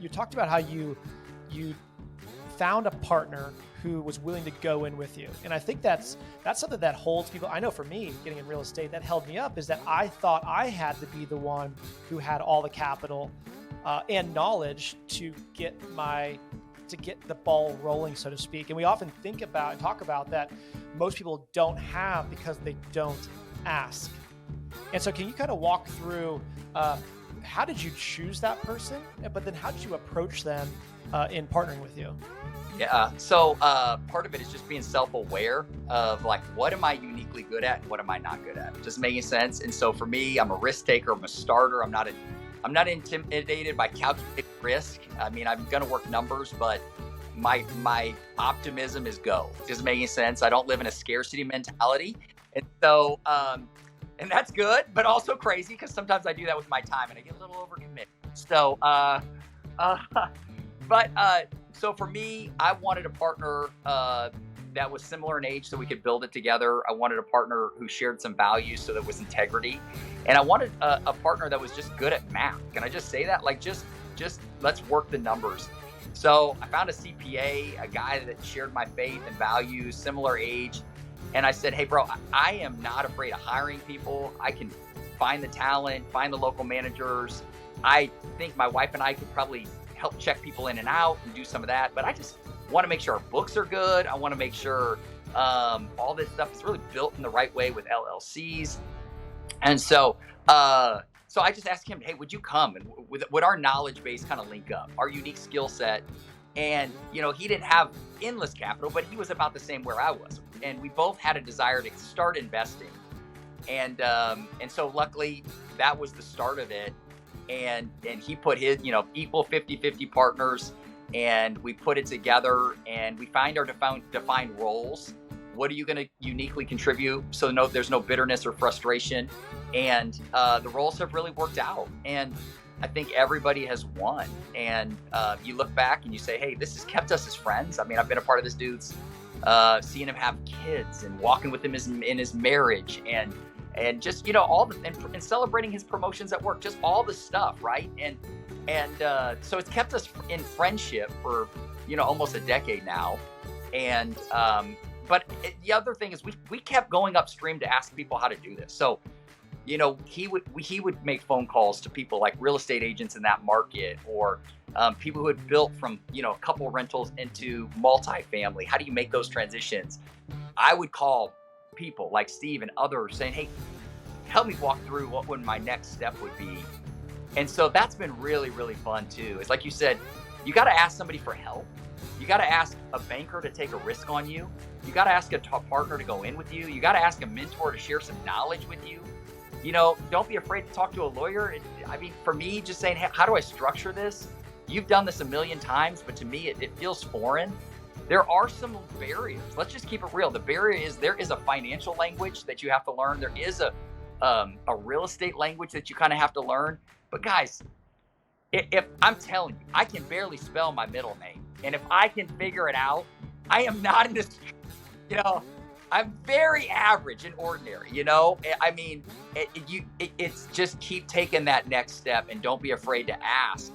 you talked about how you found a partner who was willing to go in with you. And I think that's something that holds people. I know for me, getting in real estate, that held me up is that I thought I had to be the one who had all the capital and knowledge to get the ball rolling, so to speak. And we often think about and talk about that most people don't have because they don't ask. And so can you kind of walk through how did you choose that person, but then how did you approach them in partnering with you? Yeah. So part of it is just being self-aware of like, what am I uniquely good at and what am I not good at? Just making sense. And so for me, I'm a risk taker. I'm a starter. I'm not intimidated by calculated risk. I mean, I'm going to work numbers, but my optimism is go. Just making sense. I don't live in a scarcity mentality. And so, and that's good, but also crazy because sometimes I do that with my time and I get a little overcommitted. So, so for me, I wanted a partner that was similar in age so we could build it together. I wanted a partner who shared some values so there was integrity. And I wanted a partner that was just good at math. Can I just say that? Like, just let's work the numbers. So I found a CPA, a guy that shared my faith and values, similar age. And I said, hey, bro, I am not afraid of hiring people. I can find the talent, find the local managers. I think my wife and I could probably help check people in and out and do some of that. But I just want to make sure our books are good. I want to make sure all this stuff is really built in the right way with LLCs. And so I just asked him, hey, would you come? And would our knowledge base kind of link up, our unique skill set? And, he didn't have endless capital, but he was about the same where I was. And we both had a desire to start investing. And so luckily that was the start of it. And he put his, equal 50-50 partners, and we put it together and we find our defined roles. What are you going to uniquely contribute? So there's no bitterness or frustration. And the roles have really worked out. And I think everybody has won. And you look back and you say, hey, this has kept us as friends. I mean, I've been a part of this dude's, seeing him have kids and walking with him in his marriage and just, all the, and celebrating his promotions at work, just all the stuff. Right. And so it's kept us in friendship for, almost a decade now. And, but the other thing is we kept going upstream to ask people how to do this. So, he would make phone calls to people like real estate agents in that market, or people who had built from, a couple rentals into multifamily. How do you make those transitions? I would call people like Steve and others saying, hey, help me walk through what would my next step would be. And so that's been really, really fun too. It's like you said, you got to ask somebody for help. You got to ask a banker to take a risk on you. You got to ask a partner to go in with you. You got to ask a mentor to share some knowledge with you. Don't be afraid to talk to a lawyer. I mean, for me, just saying, hey, how do I structure this? You've done this a million times, but to me, it feels foreign. There are some barriers. Let's just keep it real. The barrier is there is a financial language that you have to learn. There is a real estate language that you kind of have to learn. But guys, if I'm telling you, I can barely spell my middle name. And if I can figure it out, I am not in this, I'm very average and ordinary, I mean, it's just keep taking that next step and don't be afraid to ask.